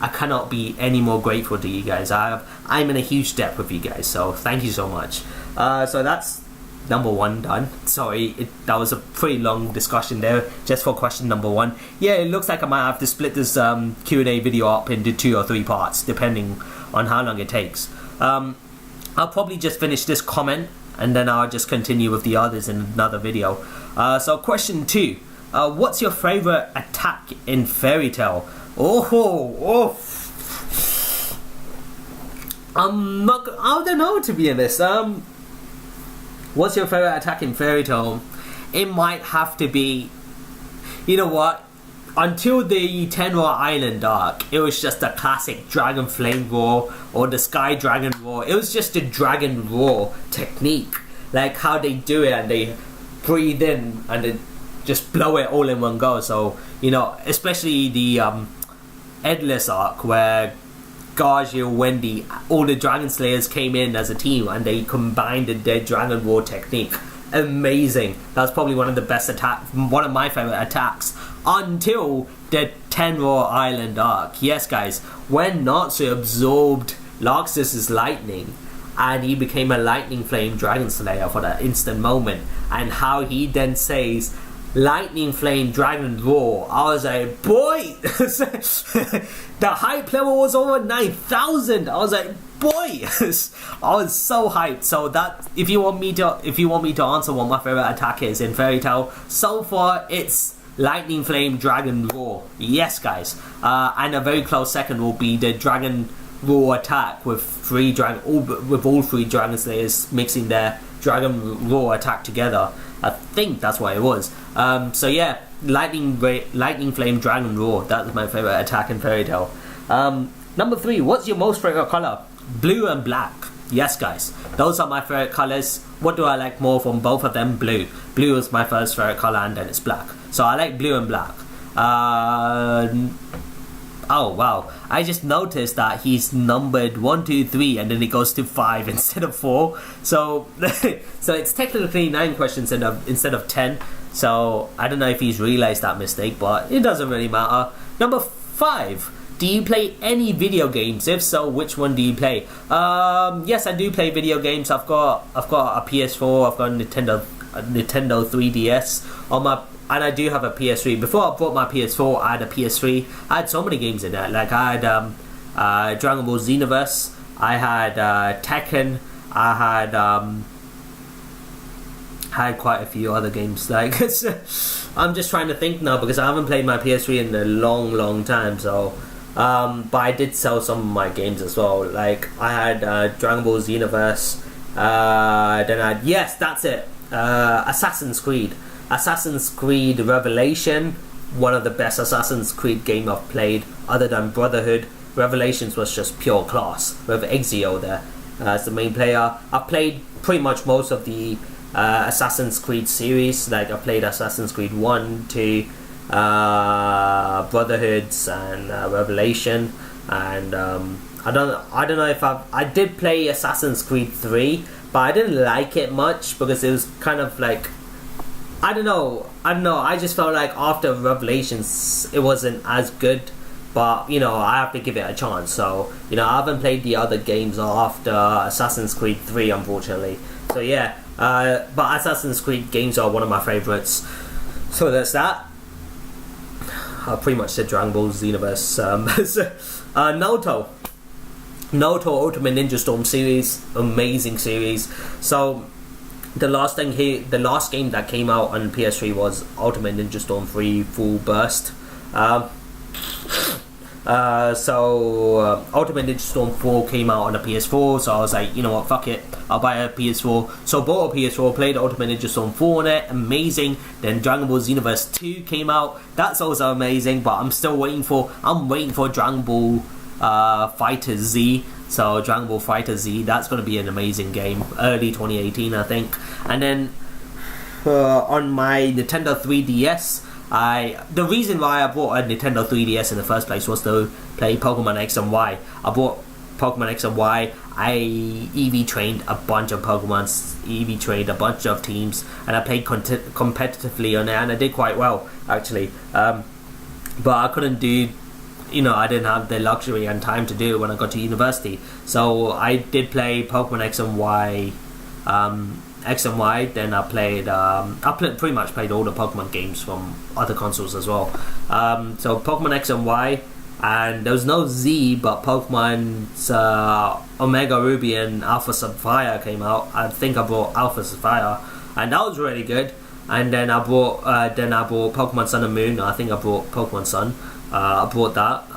Speaker 1: cannot be any more grateful to you guys. I'm in a huge debt with you guys, so thank you so much. So that's number one done. Sorry, that was a pretty long discussion there just for question number one. Yeah, it looks like I might have to split this Q&A video up into 2 or 3 parts depending on how long it takes. I'll probably just finish this comment and then I'll just continue with the others in another video. So question 2, what's your favorite attack in Fairy Tail? Oh, I don't know, to be honest. What's your favorite attack in Fairy Tail? It might have to be, you know what? Until the Tenro Island arc, it was just a classic Dragon Flame Roar or the Sky Dragon Roar. It was just a Dragon Roar technique, like how they do it, and they breathe in and they just blow it all in one go. So, you know, especially the Endless arc where Gargiel, Wendy, all the Dragon Slayers came in as a team and they combined their Dragon Roar technique. Amazing. That's probably one of the best attacks, one of my favorite attacks, until the Tenro Island arc. Yes, guys, when Natsu absorbed Laxus's lightning and he became a Lightning Flame Dragon Slayer for that instant moment, and how he then says Lightning Flame Dragon Roar, I was like, boy, the hype level was over 9,000. I was like, boy, I was so hyped. So that, if you want me to answer what my favorite attack is in Fairy Tail, so far it's Lightning Flame Dragon Roar. Yes, guys. And a very close second will be the Dragon Roar attack with all 3 Dragon Slayers mixing their Dragon Roar attack together. I think that's what it was. So yeah, Lightning Flame Dragon Roar. That's my favorite attack in Fairy Tail. Number 3, what's your most favorite color? Blue and black. Yes, guys, those are my favorite colors. What do I like more from both of them? Blue. Blue is my first favorite color, and then it's black. So I like blue and black. Oh wow, I just noticed that he's numbered 1, 2, 3 and then it goes to 5 instead of 4. So so it's technically 9 questions instead of 10. So I don't know if he's realized that mistake, but it doesn't really matter. Number 5, do you play any video games? If so, which one do you play? Yes, I do play video games. I've got a PS4, I've got a Nintendo 3DS on my, and I do have a PS3. Before I bought my PS4, I had a PS3. I had so many games in there. Like I had Dragon Ball Xenoverse, I had Tekken, I had quite a few other games. Like I'm just trying to think now because I haven't played my PS3 in a long time. So, but I did sell some of my games as well. Like I had Dragon Ball Xenoverse. Then I had, yes, that's it. Assassin's Creed Revelation, one of the best Assassin's Creed game I've played other than Brotherhood. Revelations was just pure class with Ezio there as the main player. I've played pretty much most of the Assassin's Creed series. Like I played Assassin's Creed 1, 2, Brotherhoods and Revelation, and I don't know if I did play Assassin's Creed 3, but I didn't like it much because it was kind of like, I don't know. I just felt like after Revelations, it wasn't as good but you know I have to give it a chance. So you know I haven't played the other games after Assassin's Creed 3, unfortunately. So yeah, but Assassin's Creed games are one of my favorites. So that's that. I pretty much said Dragon Ball Xenoverse. Naruto Ultimate Ninja Storm series, amazing series. So the last game that came out on PS3 was Ultimate Ninja Storm 3 Full Burst. Ultimate Ninja Storm 4 came out on the PS4, so I was like, you know what, fuck it, I'll buy a PS4. So bought a PS4, played Ultimate Ninja Storm 4 on it, amazing. Then Dragon Ball Xenoverse 2 came out, that's also amazing, but I'm waiting for Dragon Ball Fighter Z. So Dragon Ball Fighter Z, that's going to be an amazing game, early 2018 I think. And then on my Nintendo 3DS, the reason why I bought a Nintendo 3DS in the first place was to play Pokemon X and Y. I bought Pokemon X and Y. I EV trained a bunch of Pokemon, EV trained a bunch of teams, and I played competitively on it, and I did quite well actually. But I couldn't do, you know, I didn't have the luxury and time to do it when I got to university. So I did play Pokemon X and Y. Then I pretty much played all the Pokemon games from other consoles as well. So Pokemon X and Y, and there was no Z, but Pokemon's Omega Ruby and Alpha Sapphire came out. I think I bought Alpha Sapphire, and that was really good. And then I bought Pokemon Sun and Moon. I think I bought Pokemon Sun. I bought that.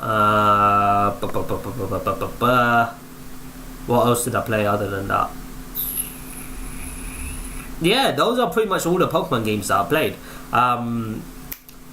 Speaker 1: What else did I play other than that? Yeah, those are pretty much all the Pokemon games that I played.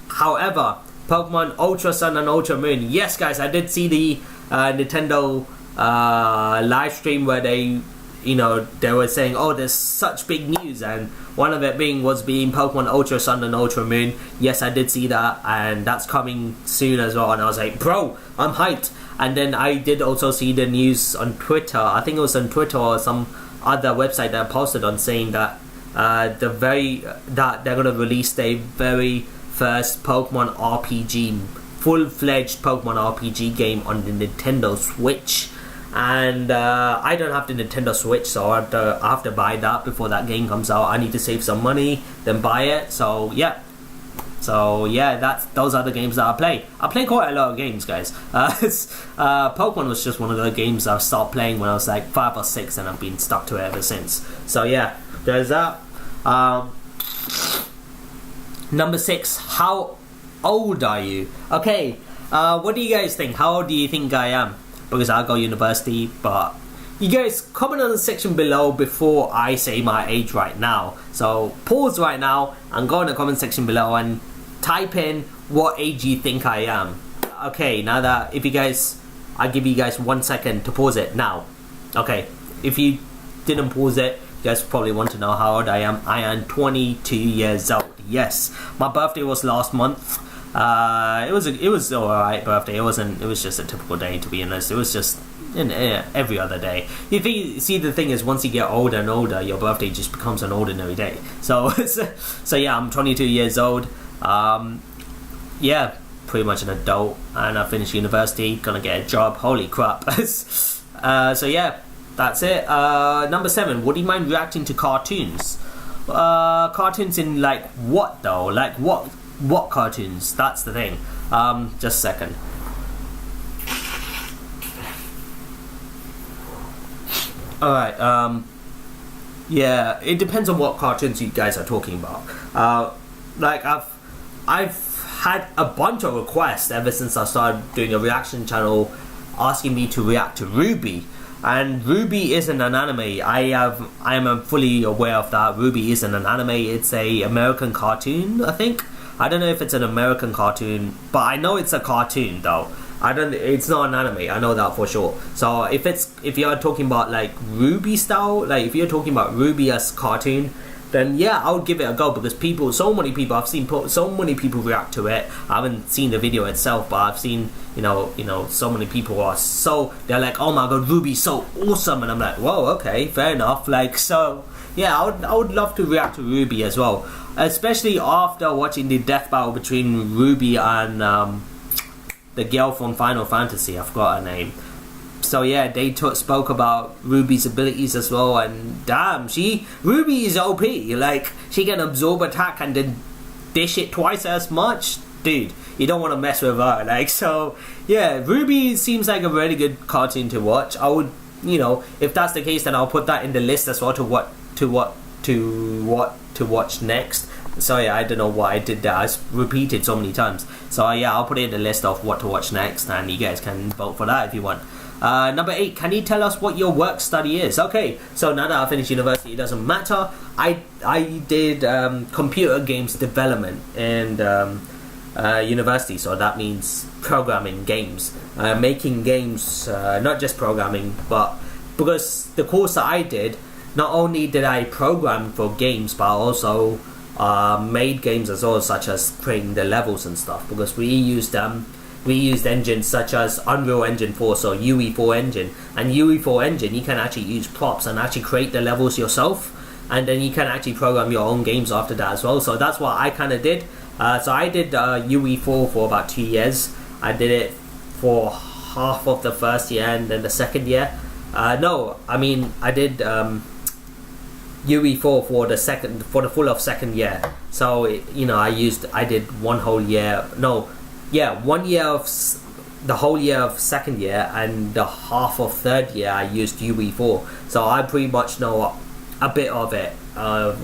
Speaker 1: However, Pokemon Ultra Sun and Ultra Moon, yes guys, I did see the Nintendo live stream where they were saying, oh, there's such big news, and one of it was Pokemon Ultra Sun and Ultra Moon. Yes, I did see that, and that's coming soon as well, and I was like, bro, I'm hyped. And then I did also see the news on Twitter, I think it was on Twitter or some other website that I posted on, saying that that they're gonna release their very first Pokemon RPG, full-fledged Pokemon RPG game on the Nintendo Switch. And I don't have the Nintendo Switch, so I have to buy that before that game comes out. I need to save some money, then buy it. So yeah, those are the games that I play. I play quite a lot of games, guys. Pokemon was just one of the games I started playing when I was like 5 or 6, and I've been stuck to it ever since. So yeah, there's that. Number 6, how old are you? Okay, what do you guys think? How old do you think I am? Because I go university, but you guys comment on the section below before I say my age right now. So pause right now and go in the comment section below and type in what age you think I am. Okay, now that I give you guys 1 second to pause it now. Okay, if you didn't pause it, you guys probably want to know how old I am. I am 22 years old. Yes, my birthday was last month. It was alright birthday. It was just a typical day, to be honest. It was just every other day. See, the thing is, once you get older and older, your birthday just becomes an ordinary day. So yeah, I'm 22 years old. Yeah, pretty much an adult, and I finished university, gonna get a job. Holy crap. So yeah, that's it. Number 7, would you mind reacting to cartoons? Cartoons in like what though? Like what cartoons? That's the thing. Just a second. Alright, yeah, it depends on what cartoons you guys are talking about. Like I've had a bunch of requests ever since I started doing a reaction channel asking me to react to RWBY. And RWBY isn't an anime. I am fully aware of that. RWBY isn't an anime. It's a American cartoon, I think. I don't know if it's an American cartoon, but I know it's a cartoon though. It's not an anime. I know that for sure. So if you're talking about like RWBY style, like if you're talking about RWBY as cartoon, then yeah, I would give it a go, because so many people react to it. I haven't seen the video itself, but I've seen so many people they're like, oh my god, RWBY so awesome, and I'm like, whoa, okay, fair enough. Like, so yeah, I would love to react to RWBY as well, especially after watching the death battle between RWBY and the girl from Final Fantasy. I forgot her name. So yeah, they spoke about Ruby's abilities as well, and damn, Ruby is OP. Like, she can absorb attack and then dish it twice as much. Dude, you don't want to mess with her. Like, so yeah, Ruby seems like a really good cartoon to watch. I would, if that's the case, then I'll put that in the list as well to watch next. So yeah, I don't know why I did that. I repeated so many times. So yeah, I'll put it in the list of what to watch next, and you guys can vote for that if you want. Number 8, can you tell us what your work study is? Okay, so now that I finished university, it doesn't matter. I did computer games development and university, so that means programming games, making games, not just programming, but because the course that I did, not only did I program for games, but I also made games as well, such as creating the levels and stuff, because we used engines such as Unreal Engine 4, so UE4 engine, and UE4 engine you can actually use props and actually create the levels yourself, and then you can actually program your own games after that as well. So that's what I kind of did. So I did UE4 for about 2 years. I did it for half of the first year and then the second year. I did UE4 for the full of second year. So I did 1 whole year. 1 year of the whole year of second year, and the half of third year I used UE4. So I pretty much know a bit of it, of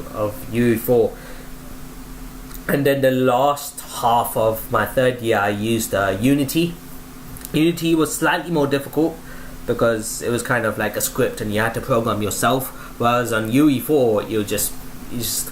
Speaker 1: UE4. And then the last half of my third year I used Unity. Unity was slightly more difficult because it was kind of like a script and you had to program yourself, whereas on UE4 you just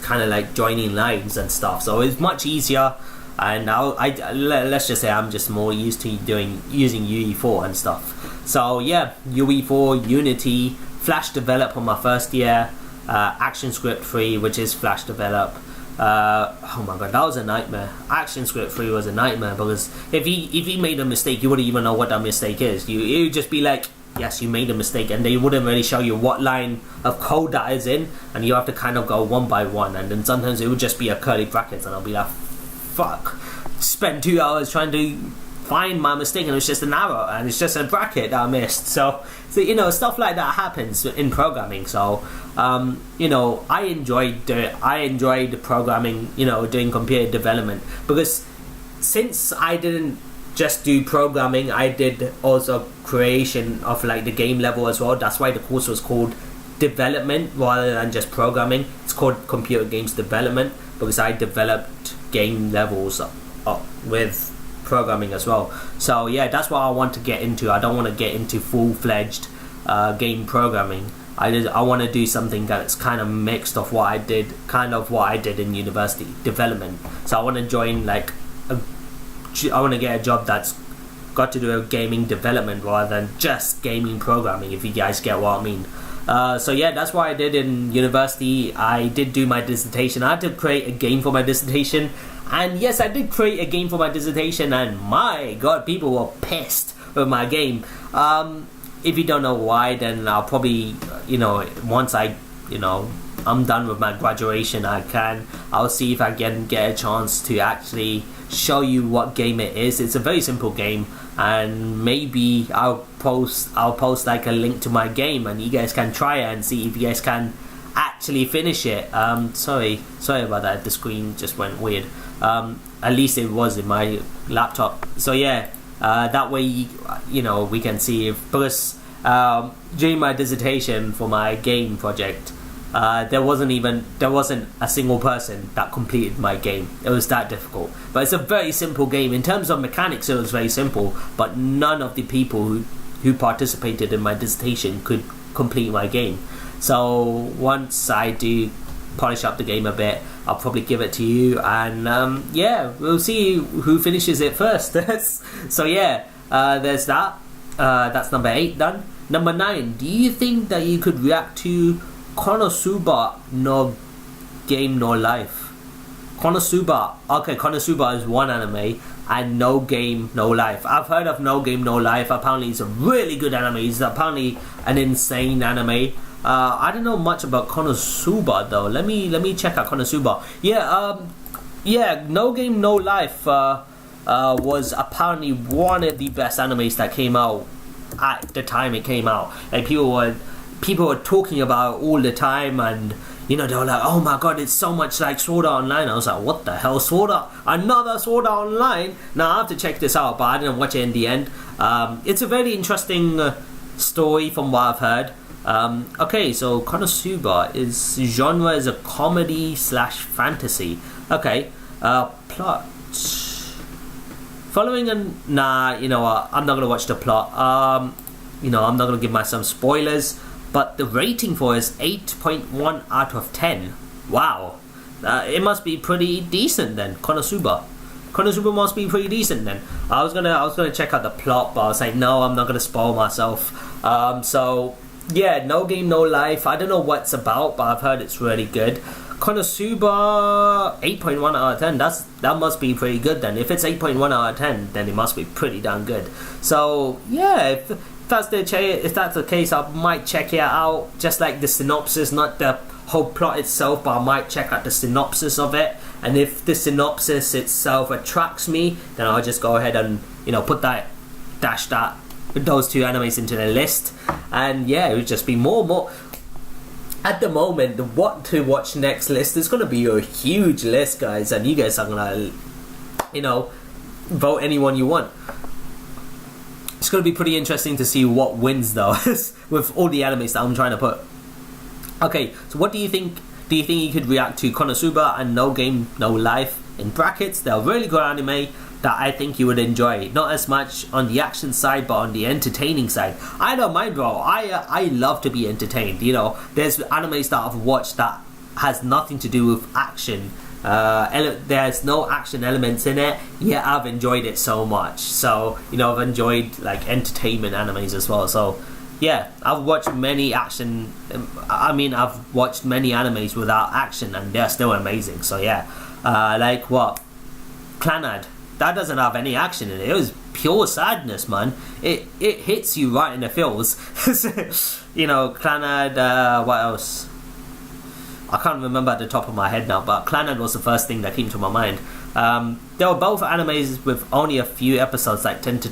Speaker 1: kind of like joining lines and stuff, so it's much easier. And let's just say I'm just more used to using UE4 and stuff. So yeah, UE4, Unity, Flash Develop on my first year, ActionScript 3, which is Flash Develop. Oh my god, that was a nightmare. ActionScript 3 was a nightmare, because if he made a mistake, you wouldn't even know what that mistake is. It would just be like, yes, you made a mistake, and they wouldn't really show you what line of code that is in, and you have to kind of go one by one, and then sometimes it would just be a curly brackets, and I'll be like, fuck, spent 2 hours trying to find my mistake, and it's just an arrow, and it's just a bracket that I missed. So stuff like that happens in programming. So I enjoyed programming, doing computer development, because since I didn't just do programming, I did also creation of like the game level as well. That's why the course was called development rather than just programming. It's called computer games development because I developed game levels with programming as well. So yeah, that's what I want to get into. I don't want to get into full-fledged game programming. I want to do something that's kind of mixed of what I did in university, development. So I want to join I want to get a job that's got to do with gaming development rather than just gaming programming, if you guys get what I mean. So yeah, that's what I did in university. I did do my dissertation. I had to create a game for my dissertation, and yes, I did create a game for my dissertation, and my god, people were pissed with my game. If you don't know why, then I'll probably, once I'm done with my graduation, I'll see if I can get a chance to actually show you what game it is. It's a very simple game, and maybe I'll post like a link to my game, and you guys can try it and see if you guys can actually finish it. Sorry about that, the screen just went weird. At least it was in my laptop. So yeah, that way we can see if, because during my dissertation for my game project, there wasn't a single person that completed my game. It was that difficult. But it's a very simple game. In terms of mechanics, it was very simple, but none of the people who participated in my dissertation could complete my game. So once I do polish up the game a bit, I'll probably give it to you, and we'll see who finishes it first. So yeah, there's that. That's number 8 done. Number 9, do you think that you could react to Konosuba no Game No Life? Konosuba. Okay, Konosuba is one anime, and No Game No Life. I've heard of No Game No Life. Apparently it's a really good anime. It's apparently an insane anime. I don't know much about Konosuba though. Let me check out Konosuba. Yeah, No Game No Life. was apparently one of the best animes that came out at the time it came out. Like people were talking about it all the time, and they were like, oh my god, it's so much like Sword Art Online. I was like, what the hell, Sword Art? Another Sword Art Online? Now I have to check this out, but I didn't watch it in the end. It's a very interesting story from what I've heard. Okay, so Konosuba genre is a comedy / fantasy. Okay, plot. Following I'm not gonna watch the plot. I'm not gonna give myself spoilers, but the rating for it is 8.1 out of 10. Wow, it must be pretty decent then. Konosuba must be pretty decent then. I was gonna check out the plot, but I was like, no, I'm not gonna spoil myself. So yeah, No Game No Life. I don't know what it's about, but I've heard it's really good. Konosuba 8.1 out of 10. That must be pretty good then. If it's 8.1 out of 10, then it must be pretty damn good. So yeah, if that's the case, I might check it out. Just like the synopsis, not the whole plot itself, but I might check out the synopsis of it. And if the synopsis itself attracts me, then I'll just go ahead and put those two animes into the list. And yeah, it would just be more. At the moment, the what to watch next list is going to be a huge list, guys, and you guys are going to vote anyone you want. It's going to be pretty interesting to see what wins though with all the animes that I'm trying to put. Okay, so what do you think? Do you think you could react to Konosuba and No Game No Life? In brackets, they're really good anime that I think you would enjoy. Not as much on the action side, but on the entertaining side. I don't mind, bro. I love to be entertained. There's animes that I've watched that has nothing to do with action. There's no action elements in it, yet I've enjoyed it so much. So I've enjoyed like entertainment animes as well. So yeah, I've watched many action. I've watched many animes without action, and they're still amazing. So yeah, like what? Clannad. That doesn't have any action in it. It was pure sadness, man. It hits you right in the feels. Clannad, what else? I can't remember at the top of my head now, but Clannad was the first thing that came to my mind. They were both animes with only a few episodes, like 10 to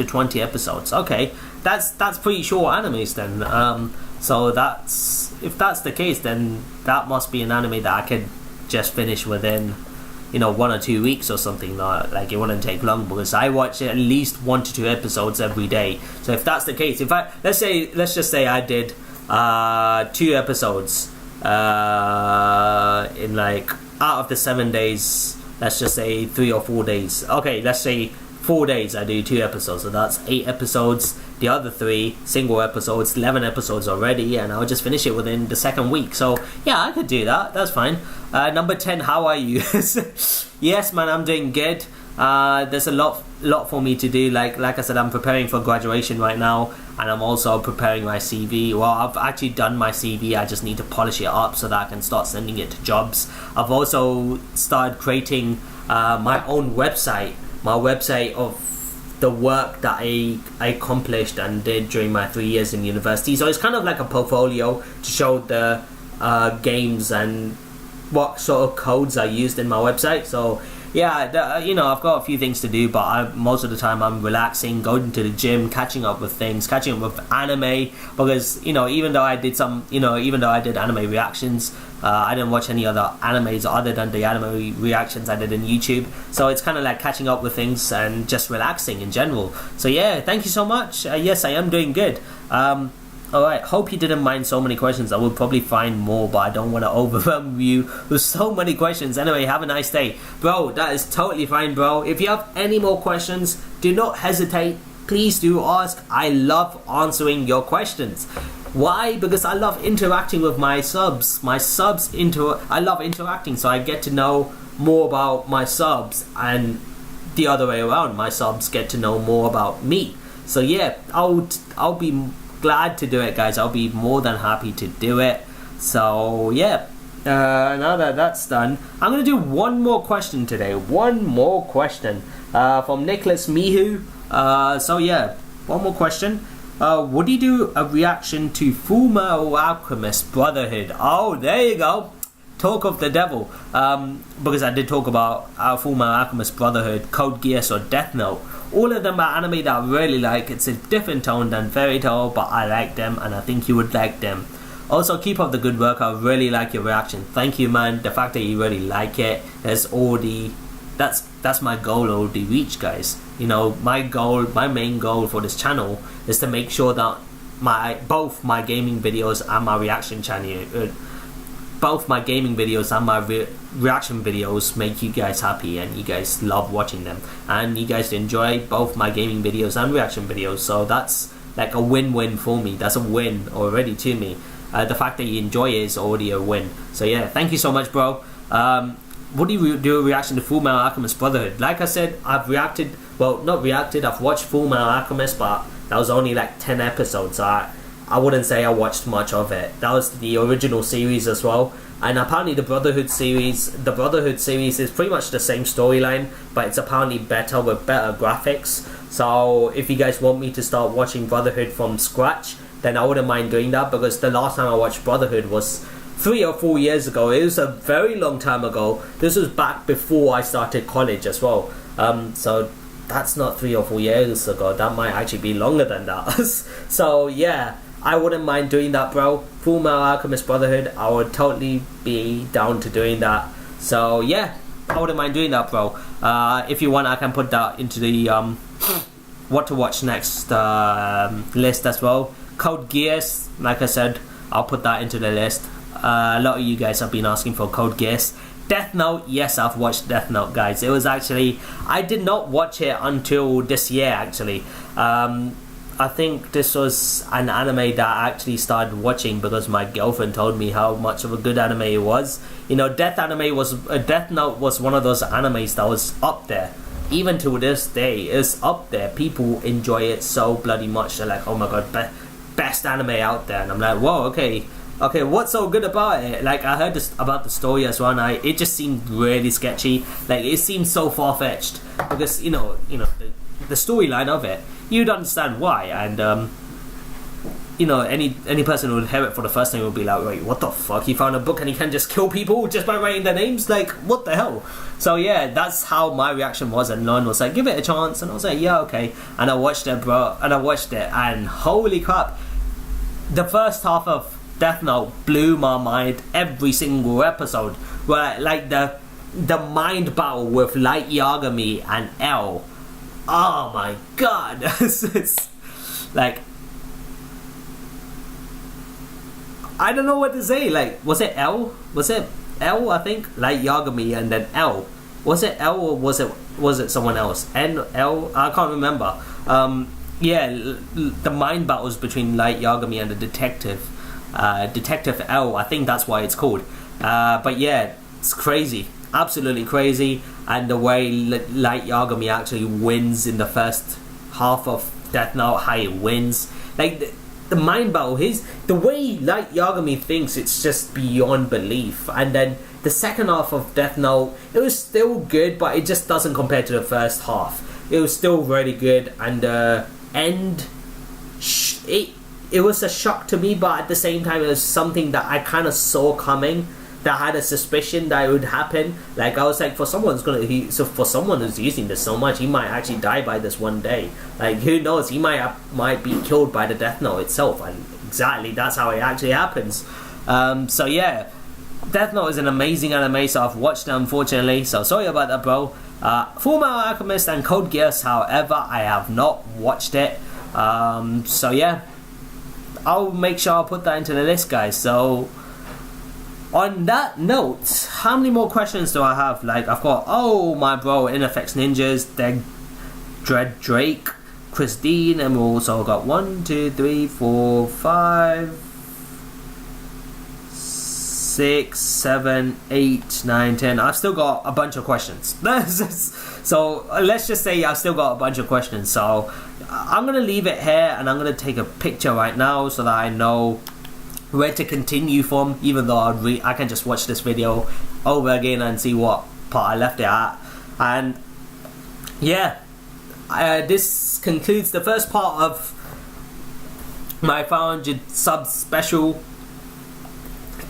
Speaker 1: 20 episodes. Okay, that's pretty short animes then. So if that's the case, then that must be an anime that I could just finish within 1 or 2 weeks or something. Like it wouldn't take long, because I watch at least 1 to 2 episodes every day. So if that's the case, let's just say I did 2 episodes in like out of the 7 days, let's just say 3 or 4 days. Okay, let's say 4 days I do 2 episodes, so that's 8 episodes. The other 3 single episodes, 11 episodes already, and I'll just finish it within the second week. So yeah, I could do that. That's fine. Number 10, how are you? Yes, man, I'm doing good. There's a lot for me to do. Like I said, I'm preparing for graduation right now, and I'm also preparing my CV. Well, I've actually done my CV. I just need to polish it up so that I can start sending it to jobs. I've also started creating my own website. My website of the work that I accomplished and did during my 3 years in university. So it's kind of like a portfolio to show the games and what sort of codes I used in my website. So yeah, I've got a few things to do, but most of the time I'm relaxing, going to the gym, catching up with anime, because even though I did anime reactions, I didn't watch any other animes other than the anime reactions I did in YouTube. So it's kind of like catching up with things and just relaxing in general. So yeah, thank you so much. Yes, I am doing good. Alright, hope you didn't mind so many questions. I will probably find more, but I don't want to overwhelm you with so many questions. Anyway, have a nice day. Bro, that is totally fine, bro. If you have any more questions, do not hesitate. Please do ask. I love answering your questions. Why? Because I love interacting with my subs. I love interacting, so I get to know more about my subs, and the other way around, my subs get to know more about me. So yeah, I'll be glad to do it, guys. I'll be more than happy to do it. So yeah, now that that's done, I'm gonna do one more question today. One more question from Nicholas Mihu. So yeah, one more question. Would you do a reaction to Fullmetal Alchemist Brotherhood? Oh, there you go. talk of the devil, because I did talk about Full Metal Alchemist Brotherhood, Code Geass, or Death Note. All of them are anime that I really like. It's a different tone than Fairy Tail, but I like them, and I think you would like them. Also, keep up the good work. I really like your reaction. Thank you, man. The fact that you really like it is already... That's my goal already reached, guys. You know, my main goal for this channel is to make sure that both my gaming videos and my reaction channel... both my gaming videos and my reaction videos make you guys happy, and you guys love watching them, and you guys enjoy both my gaming videos and reaction videos. So that's like a win-win for me. That's a win already to me. The fact that you enjoy it is already a win. So yeah, thank you so much, bro. What do you do a reaction to Full Metal Alchemist Brotherhood? Like I said, I've reacted, well, not reacted, I've watched Full Metal Alchemist, but that was only like 10 episodes. I wouldn't say I watched much of it. That was the original series as well. And apparently the Brotherhood series is pretty much the same storyline, but it's apparently better with better graphics. So if you guys want me to start watching Brotherhood from scratch, then I wouldn't mind doing that, because the last time I watched Brotherhood was 3 or 4 years ago. It was a very long time ago. This was back before I started college as well. So that's not 3 or 4 years ago. That might actually be longer than that. So yeah, I wouldn't mind doing that, bro. Full Metal Alchemist Brotherhood, I would totally be down to doing that. So yeah, I wouldn't mind doing that, bro. If you want, I can put that into the what to watch next list as well. Code Geass, like I said, I'll put that into the list. A lot of you guys have been asking for Code Geass. Death Note, yes, I've watched Death Note, guys. It was actually, I did not watch it until this year, actually. I think this was an anime that I actually started watching because my girlfriend told me how much of a good anime it was. You know, Death Note was one of those animes that was up there. Even to this day, it's up there. People enjoy it so bloody much. They're like, oh my god, best anime out there. And I'm like, whoa, okay, what's so good about it? Like, I heard about the story as well, and it just seemed really sketchy. Like, it seemed so far-fetched, because you know the storyline of it, you'd understand why. And you know, any person who would hear it for the first time would be like, wait, what the fuck, he found a book and he can just kill people just by writing their names? Like, what the hell? So yeah, that's how my reaction was, and Lon was like, give it a chance, and I was like, yeah, okay. And I watched it, bro, and holy crap, the first half of Death Note blew my mind every single episode. Where, like, the mind battle with Light Yagami and L. Oh my god. It's like, I don't know what to say. Like, was it L? Was it L, I think? Light Yagami and then L. Was it L or was it someone else? L? I can't remember. Yeah, the mind battles between Light Yagami and the detective. Detective L, I think that's why it's called. But yeah, it's crazy. Absolutely crazy. And the way Light Yagami actually wins in the first half of Death Note, how it wins. Like, the mind battle, the way Light Yagami thinks, it's just beyond belief. And then the second half of Death Note, it was still good, but it just doesn't compare to the first half. It was still really good, and end, it was a shock to me, but at the same time it was something that I kind of saw coming, that I had a suspicion that it would happen. Like, I was like, for someone who's using this so much, he might actually die by this one day. Like, who knows, he might be killed by the Death Note itself, and exactly that's how it actually happens. So yeah, Death Note is an amazing anime, so I've watched it, unfortunately, so sorry about that, bro. Full Metal Alchemist and Code Geass, however, I have not watched it. So yeah, I'll make sure I'll put that into the list, guys. So on that note, how many more questions do I have? Like, I've got, oh my bro, Ineffects Ninjas, Dread Drake, Chris Dean, and we've also got 1, 2, 3, 4, 5, 6, 7, 8, 9, 10. I've still got a bunch of questions. So let's just say I've still got a bunch of questions. So I'm gonna leave it here, and I'm gonna take a picture right now so that I know where to continue from, even though I can just watch this video over again and see what part I left it at. And yeah, this concludes the first part of my 500 subs special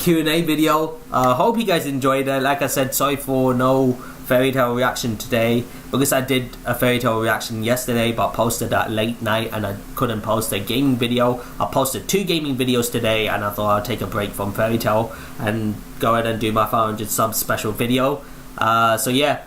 Speaker 1: Q&A video. Hope you guys enjoyed it. Like I said, sorry for no Fairy Tail reaction today, because I did a Fairy Tail reaction yesterday but posted at late night and I couldn't post a gaming video. I posted 2 gaming videos today, and I thought I'd take a break from Fairy Tail and go ahead and do my 500 subs special video. So yeah,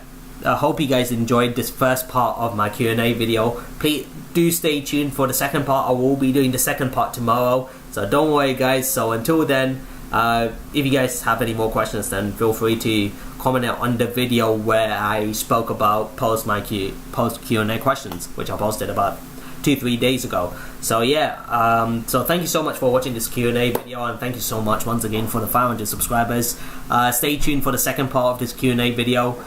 Speaker 1: I hope you guys enjoyed this first part of my Q&A video. Please do stay tuned for the second part. I will be doing the second part tomorrow, so don't worry guys. So until then, if you guys have any more questions, then feel free to comment it on the video where I spoke about post Q&A questions, which I posted about 2-3 days ago. So yeah, so thank you so much for watching this Q&A video, and thank you so much once again for the 500 subscribers. Stay tuned for the second part of this Q&A video.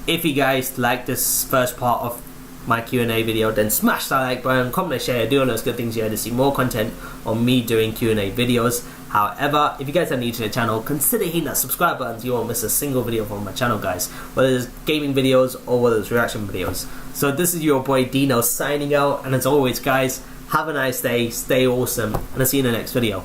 Speaker 1: If you guys like this first part of my Q&A video, then smash that like button, comment, share, do all those good things here to see more content on me doing Q&A videos. However, if you guys are new to the channel, consider hitting that subscribe button so you won't miss a single video from my channel, guys, whether it's gaming videos or whether it's reaction videos. So this is your boy Dino signing out, and as always guys, have a nice day, stay awesome, and I'll see you in the next video.